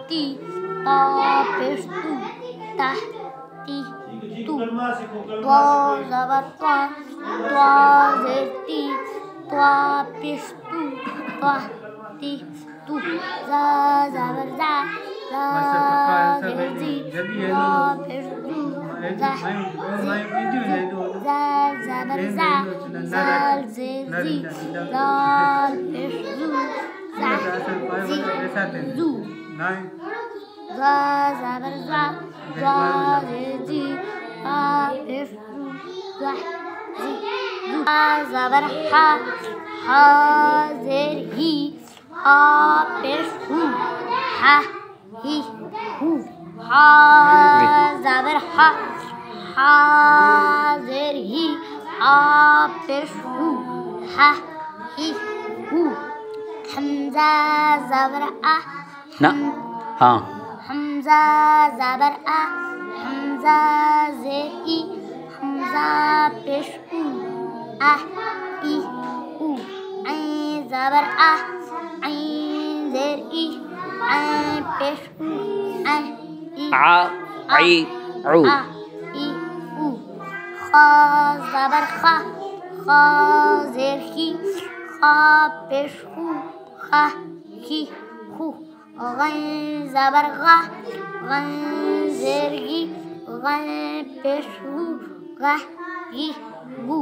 ती ता पेश तू ता ती तू त्वा ज़बर त्वा त्वा ज़ेर ती त्वा पेश तू त्वा ती तू ज़ा ज़बर ज़ा ज़ा ज़ेर ज़ी ज़ा पेश ज़ू ज़ा ज़ा ज़बर ज़ा ज़ाल ज़ेर ज़ी ज़ाल पेश ज़ू ज़ा ज़ी ज़ू ज़ा ज़बर ज़ा ज़ा ज़ेर ज़ी ज़ा पेश ज़ू ज़ा ज़ी ज़ू हा ज़बर हा हा ज़ेर ही हा पेश हू हा ही हू हा ज़बर हा हा ज़ेर ही हा पेश हू हा ही हू हमज़ा ज़बर आ ना हाँ हमज़ा ज़बर आ हमज़ा ज़ेर ई हमज़ा पेश ऊ आ ई ऊ ऐं ज़बर आ ऐं ज़ेर ई ऐं पेश ऊ ऐं ई आ आई ऊ आ ई ऊ खा ज़बर खा खा ज़ेर ही खा पेश हू खा ही हू गैं ज़बर गा गैं ज़ेर गी गैं पेश हू गा ही गू